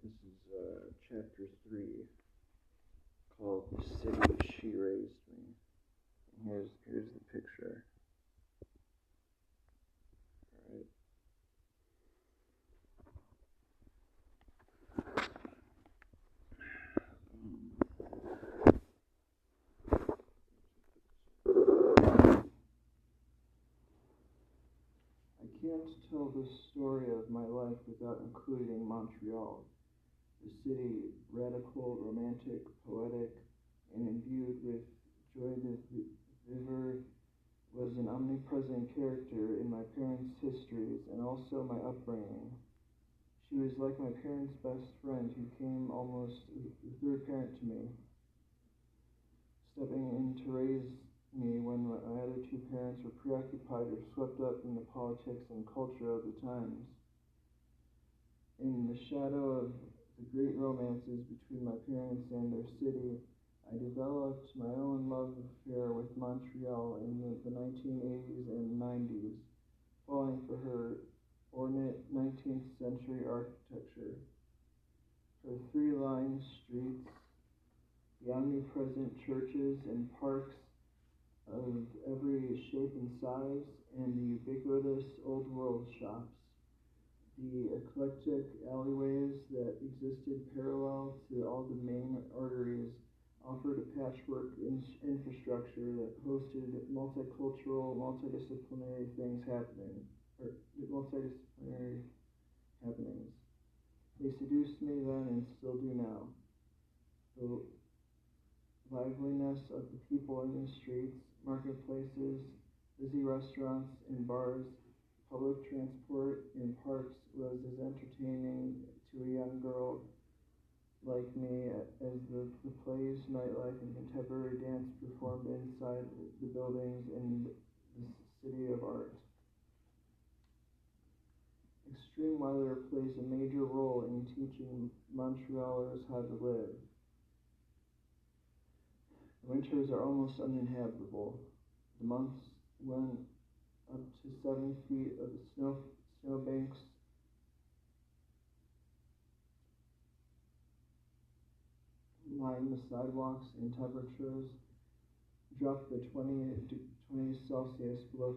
This is chapter 3, called "The City She Raised Me." Here's the picture. All right. I can't tell the story of my life without including Montreal. The city, radical, romantic, poetic, and imbued with joie de vivre, was an omnipresent character in my parents' histories and also my upbringing. She was like my parents' best friend who came almost a third parent to me, stepping in to raise me when my other two parents were preoccupied or swept up in the politics and culture of the times. In the shadow of the great romances between my parents and their city, I developed my own love affair with Montreal in the 1980s and 90s, falling for her ornate 19th century architecture, her three-line streets, the omnipresent churches and parks of every shape and size, and the ubiquitous old world shops. The eclectic alleyways that existed parallel to all the main arteries offered a patchwork infrastructure that hosted multicultural, multidisciplinary happenings. They seduced me then and still do now. The liveliness of the people in the streets, marketplaces, busy restaurants and bars, public transport and parks was as entertaining to a young girl like me as the plays, nightlife, and contemporary dance performed inside the buildings in the city of art. Extreme weather plays a major role in teaching Montrealers how to live. The winters are almost uninhabitable. The months when up to 7 feet of snowbanks line the sidewalks, and temperatures drop to 20 Celsius below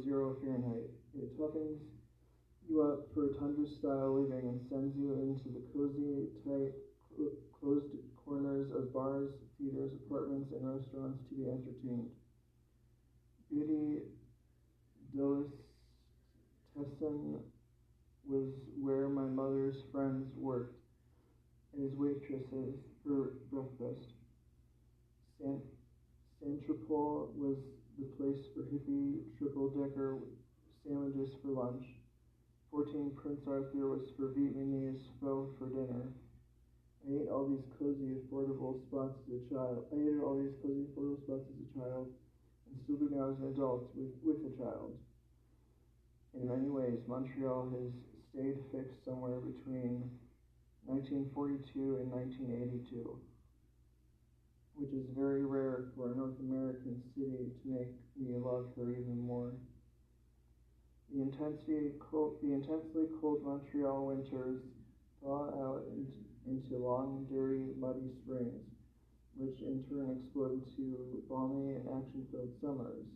zero Fahrenheit. It toughens you up for tundra-style living and sends you into the cozy, tight, closed corners of bars, theaters, apartments, and restaurants to be entertained. Beauty Delicatessen was where my mother's friends worked as waitresses for breakfast. Saint-Tropol was the place for hippie triple-decker sandwiches for lunch. 14 Prince Arthur was for Vietnamese pho for dinner. I ate all these cozy, affordable spots as a child, and still do now as an adult with a child. In many ways, Montreal has stayed fixed somewhere between 1942 and 1982, which is very rare for a North American city to make me love her even more. The intensely cold Montreal winters thaw out into long, dirty, muddy springs, which in turn explode into balmy and action-filled summers.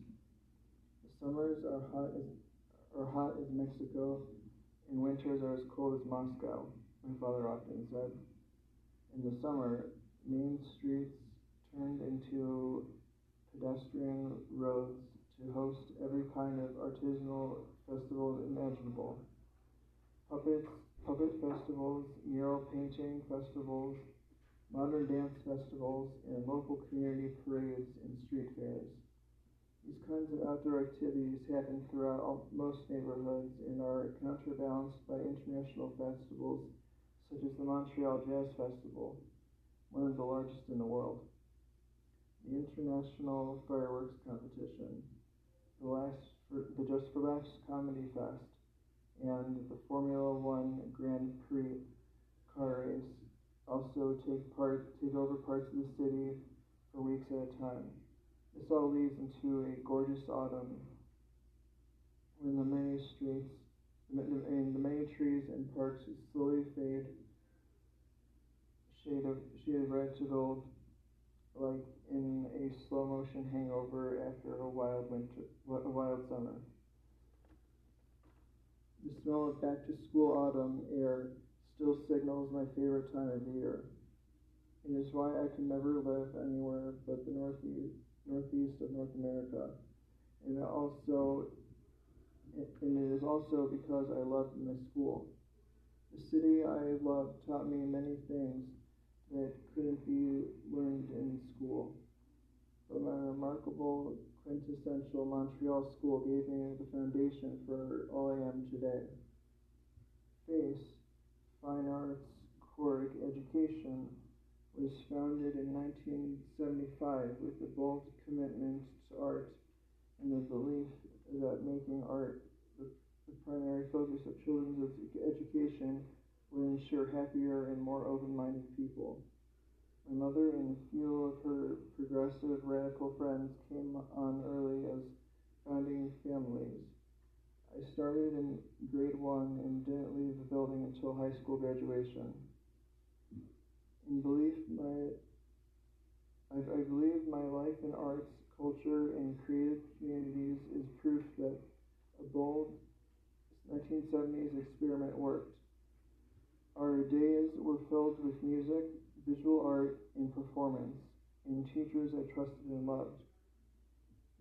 The summers are hot as Mexico, and winters are as cold as Moscow, my father often said. In the summer, main streets turned into pedestrian roads to host every kind of artisanal festival imaginable. Puppet festivals, mural painting festivals, modern dance festivals, and local community parades and street fairs. These kinds of outdoor activities happen throughout most neighborhoods and are counterbalanced by international festivals such as the Montreal Jazz Festival, one of the largest in the world, the International Fireworks Competition, the Just for Laughs Comedy Fest, and the Formula One Grand Prix car race also take over parts of the city for weeks at a time. This all leads into a gorgeous autumn when the many trees and parks slowly shade of red to gold, like in a slow motion hangover after a wild summer. The smell of back to school autumn air still signals my favorite time of the year. It is why I can never live anywhere but the northeast of North America. And it is also because I loved my school. The city I loved taught me many things that couldn't be learned in school. But my remarkable, quintessential Montreal school gave me the foundation for all I am today. FACE, Fine Arts Cork Education, was founded in 1975 with a bold commitment to art and the belief that making art the primary focus of children's education would ensure happier and more open-minded people. My mother and a few of her progressive radical friends came on early as founding families. I started in grade 1 and didn't leave the building until high school graduation. I believe my life in arts, culture, and creative communities is proof that a bold 1970s experiment worked. Our days were filled with music, visual art, and performance, and teachers I trusted and loved.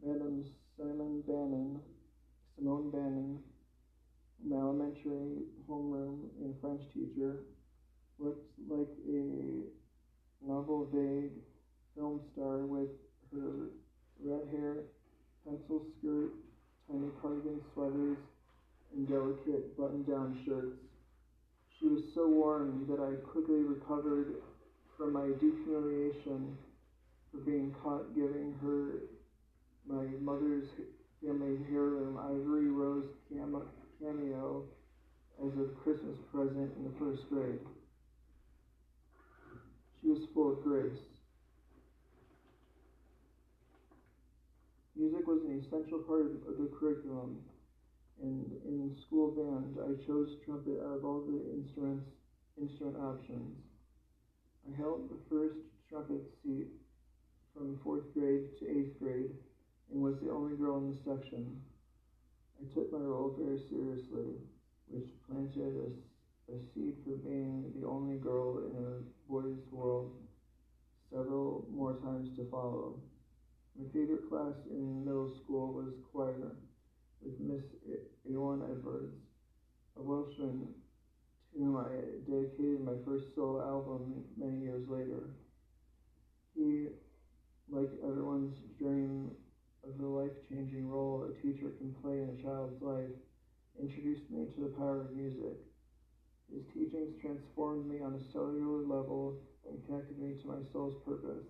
Madam Simone Bannon, my elementary homeroom and French teacher, looked like a novel vague film star with her red hair, pencil skirt, tiny cardigan sweaters, and delicate button-down shirts. She was so warm that I quickly recovered from my deep humiliation for being caught giving her my mother's family heirloom ivory rose cameo as a Christmas present in the first grade. She was full of grace. Music was an essential part of the curriculum, and in school band, I chose trumpet out of all the instrument options. I held the first trumpet seat from 4th grade to 8th grade and was the only girl in the section. I took my role very seriously, which planted a seed for being the only girl in a boys' world several more times to follow. My favorite class in middle school was choir, with Miss Ewan Edwards, a Welshman to whom I dedicated my first solo album many years later. He, like everyone's dream of the life-changing role a teacher can play in a child's life, introduced me to the power of music. His teachings transformed me on a cellular level and connected me to my soul's purpose.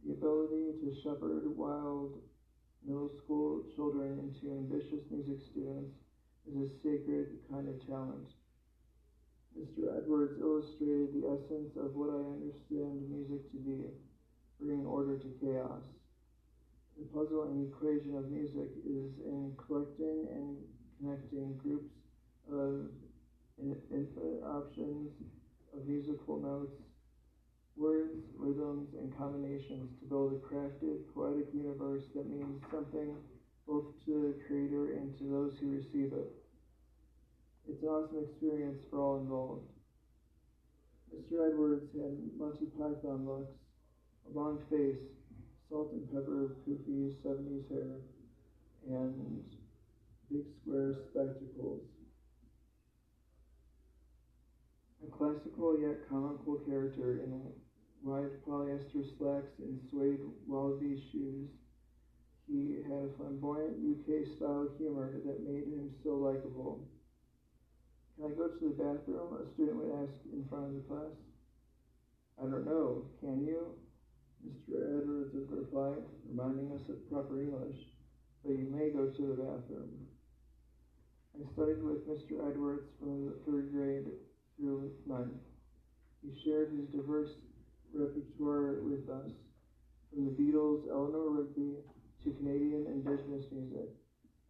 The ability to shepherd wild middle school children into ambitious music students is a sacred kind of talent. Mr. Edwards illustrated the essence of what I understand music to be, bringing order to chaos. The puzzle and equation of music is in collecting and connecting groups of infinite options of musical notes, words, rhythms, and combinations to build a crafted, poetic universe that means something both to the creator and to those who receive it. It's an awesome experience for all involved. Mr. Edwards had Monty Python looks, a long face, salt and pepper poofy 70s hair, and big square spectacles. A classical yet comical character in wide polyester slacks and suede wallaby shoes, he had a flamboyant UK-style humor that made him so likable. Can I go to the bathroom? A student would ask in front of the class. I don't know, can you? Mr. Edwards would reply, reminding us of proper English, but you may go to the bathroom. I studied with Mr. Edwards from the 3rd grade through 9th. He shared his diverse repertoire with us, from the Beatles' Eleanor Rigby to Canadian indigenous music.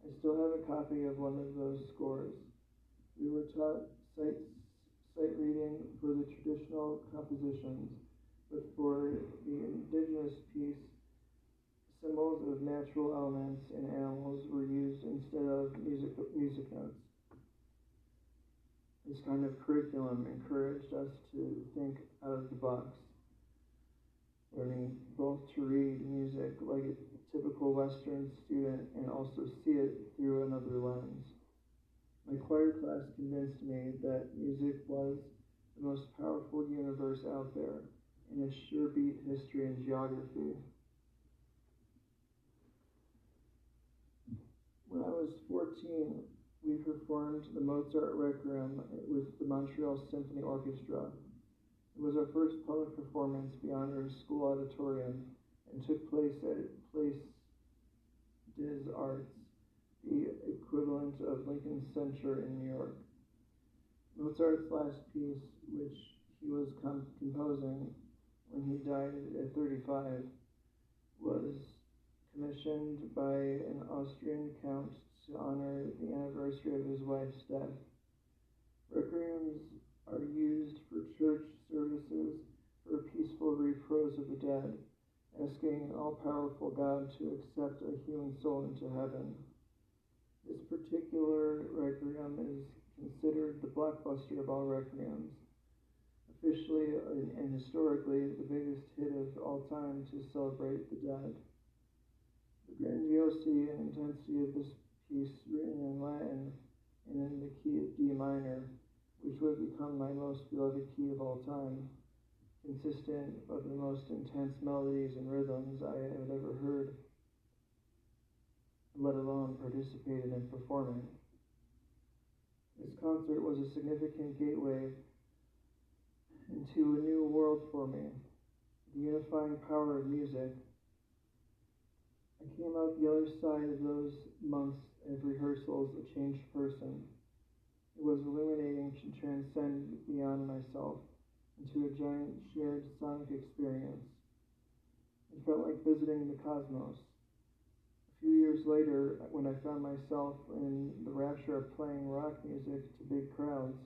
I still have a copy of one of those scores. We were taught sight reading for the traditional compositions, but for the indigenous piece, symbols of natural elements and animals were used instead of music notes. This kind of curriculum encouraged us to think out of the box, learning both to read music like a typical Western student and also see it through another lens. My choir class convinced me that music was the most powerful universe out there, and it sure beat history and geography. When I was 14, we performed the Mozart Requiem with the Montreal Symphony Orchestra. It was our first public performance beyond our school auditorium and took place at Place des Arts, the equivalent of Lincoln Center in New York. Mozart's last piece, which he was composing when he died at 35, was commissioned by an Austrian count to honor the anniversary of his wife's death. Requiems are used for church services for peaceful repose of the dead, asking an all-powerful God to accept a human soul into heaven. This particular requiem is considered the blockbuster of all requiems, officially and historically the biggest hit of all time to celebrate the dead. The grandiosity and intensity of this piece, written in Latin and in the key of D minor, which would become my most beloved key of all time, consistent of the most intense melodies and rhythms I had ever heard, let alone participated in performing. This concert was a significant gateway into a new world for me, the unifying power of music. I came out the other side of those months of rehearsals a changed person. It was illuminating to transcend beyond myself into a giant shared sonic experience. It felt like visiting the cosmos. A few years later, when I found myself in the rapture of playing rock music to big crowds,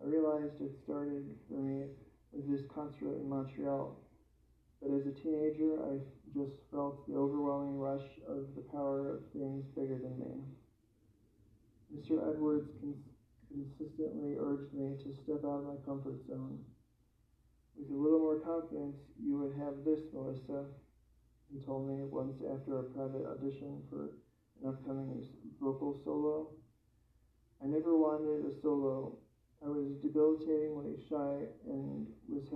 I realized it started for me with this concert in Montreal. But as a teenager, I just felt the overwhelming rush of the power of things bigger than me. Mr. Edwards consistently urged me to step out of my comfort zone. With a little more confidence, you would have this, Melissa, he told me once after a private audition for an upcoming vocal solo. I never wanted a solo. I was debilitatingly shy and was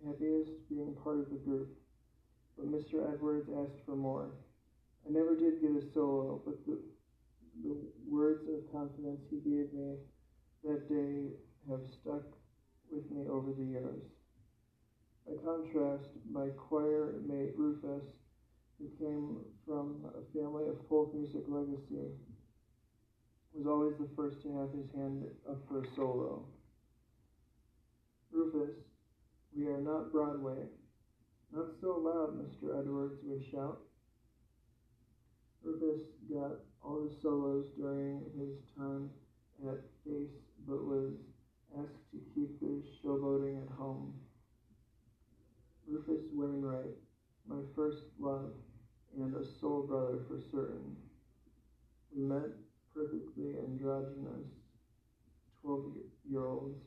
happiest being part of the group. But Mr. Edwards asked for more. I never did get a solo, but the words of confidence he gave me that day have stuck with me over the years. By contrast, my choir mate Rufus, who came from a family of folk music legacy, was always the first to have his hand up for a solo. Rufus, we are not Broadway. Not so loud, Mr. Edwards would shout. Rufus got all the solos during his time at Face, but was asked to keep the showboating at home. Rufus Wainwright, my first love, and a soul brother for certain. We met perfectly androgynous 12-year-olds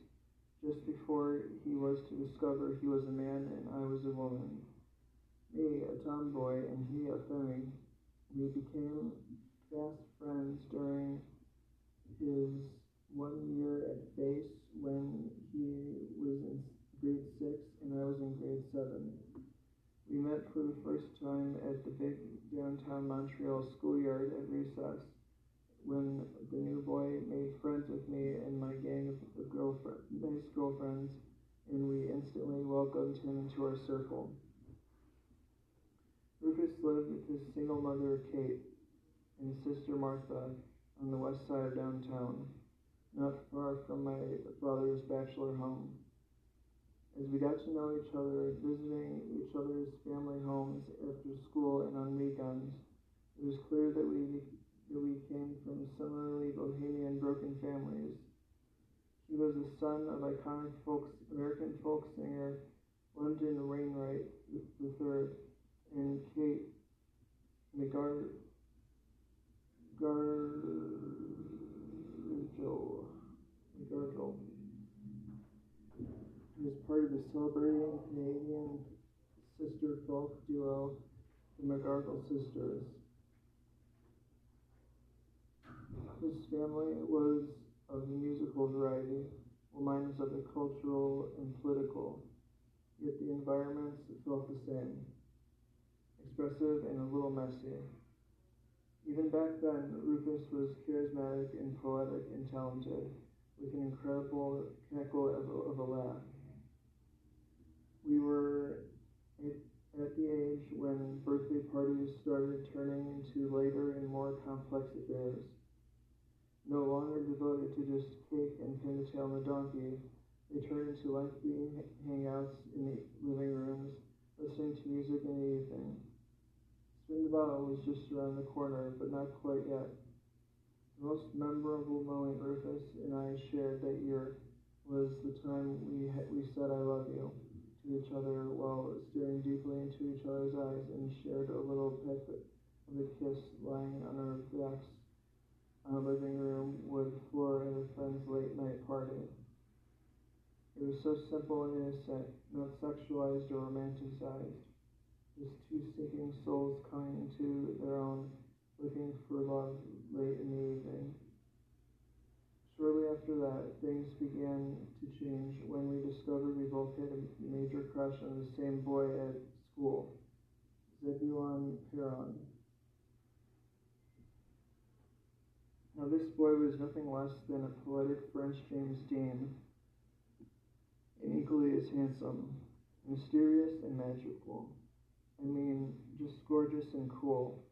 just before he was to discover he was a man and I was a woman. Me, a tomboy, and he, a femme. We became fast friends during his 1 year at Face when he was in grade 6 and I was in grade 7. We met for the first time at the big downtown Montreal schoolyard at recess when the new boy made friends with me and my gang of nice girlfriends, and we instantly welcomed him into our circle. Rufus lived with his single mother, Kate, and his sister, Martha, on the west side of downtown, not far from my father's bachelor home. As we got to know each other, visiting each other's family homes after school and on weekends, it was clear that we came from similarly bohemian, broken families. the son of iconic American folk singer London Wainwright III and Kate McGargle. He was part of the celebrating Canadian sister folk duo, the McGargle Sisters. His family was of the musical variety, while mine was of the cultural and political, yet the environments felt the same, expressive and a little messy. Even back then, Rufus was charismatic and poetic and talented, with an incredible cackle of a laugh. We were at the age when birthday parties started turning into later and more complex affairs. No longer devoted to just cake and pin the tail on the donkey, they turned into lengthy hangouts in the living rooms, listening to music in the evening. Spin the Bottle was just around the corner, but not quite yet. The most memorable moment Rufus and I shared that year was the time we said "I love you" to each other while staring deeply into each other's eyes, and shared a little peck of a kiss lying on our backs on a living room wood floor at a friend's late night party. It was so simple and innocent, not sexualized or romanticized. Just two sinking souls coming into their own, looking for love late in the evening. Shortly after that, things began to change when we discovered we both had a major crush on the same boy at school, Zebulon Perron. Now this boy was nothing less than a poetic French James Dean, and equally as handsome, mysterious and magical. I mean, just gorgeous and cool,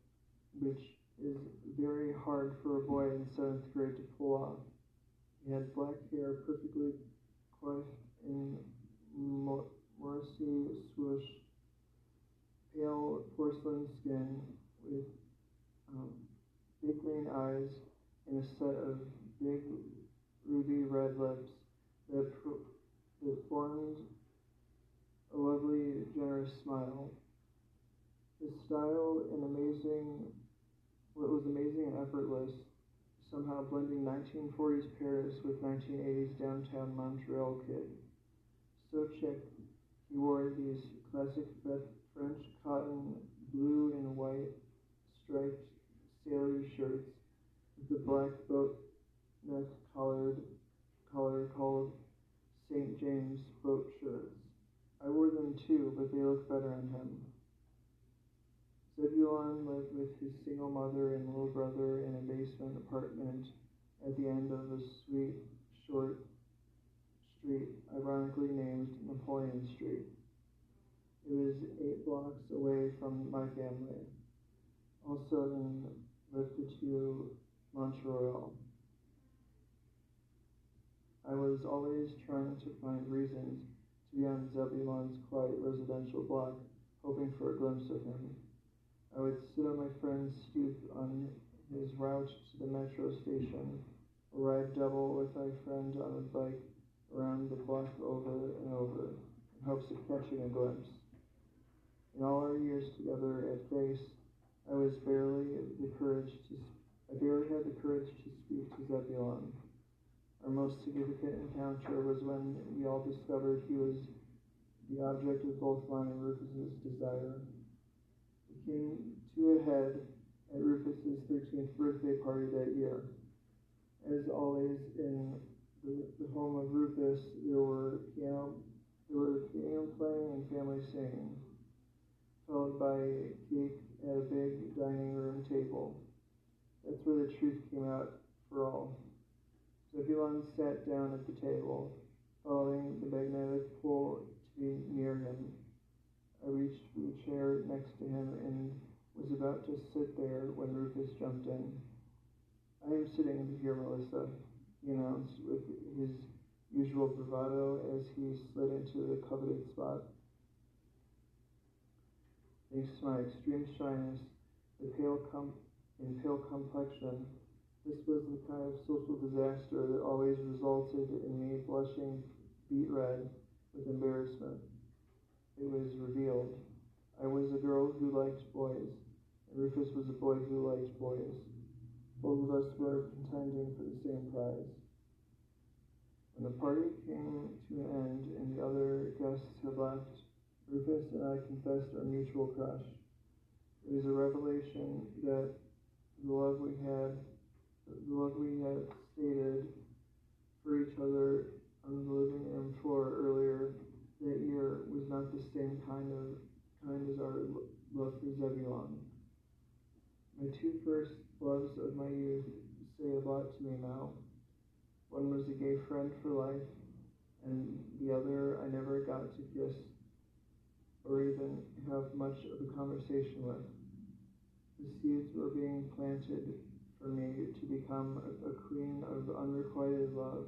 which is very hard for a boy in 7th grade to pull off. He had black hair perfectly coiffed in Morrissey swoosh, pale porcelain skin with big green eyes, and a set of big ruby red lips that formed a lovely, generous smile. His style what was amazing and effortless, somehow blending 1940s Paris with 1980s downtown Montreal kid. So chic, he wore these classic French cotton blue and white striped sailor shirts with the black boat neck collar called St. James boat shirts. I wore them too, but they looked better on him. Zebulon lived with his single mother and little brother in a basement apartment at the end of a sweet, short street, ironically named Napoleon Street. It was 8 blocks away from my family, also in Le Petit Montreal. I was always trying to find reasons to be on Zebulon's quiet residential block, hoping for a glimpse of him. I would sit on my friend's stoop on his route to the metro station, or ride double with my friend on a bike around the block over and over, in hopes of catching a glimpse. In all our years together at base, I barely had the courage to speak to Zebulon. Our most significant encounter was when we all discovered he was the object of both mine and Rufus's desire. It came to a head at Rufus's 13th birthday party that year. As always in the home of Rufus, there were piano playing and family singing, followed by cake at a big dining room table. That's where the truth came out for all. Zebulon sat down at the table, following the magnetic pull to be near him. I reached for the chair next to him and was about to sit there when Rufus jumped in. "I am sitting here, Melissa," he announced with his usual bravado as he slid into the coveted spot. Thanks to my extreme shyness, pale complexion, This was the kind of social disaster that always resulted in me blushing beet red with embarrassment. It was revealed. I was a girl who liked boys, and Rufus was a boy who liked boys. Both of us were contending for the same prize. When the party came to an end and the other guests had left, Rufus and I confessed our mutual crush. It was a revelation that the love we had stated for each other on the living room floor earlier that year was not the same kind as our love for Zebulon. My two first loves of my youth say a lot to me now. One was a gay friend for life, and the other I never got to kiss or even have much of a conversation with. The seeds were being planted for me to become a queen of unrequited love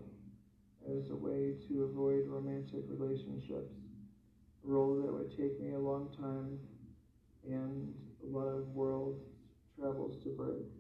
as a way to avoid romantic relationships, a role that would take me a long time and a lot of world travels to break.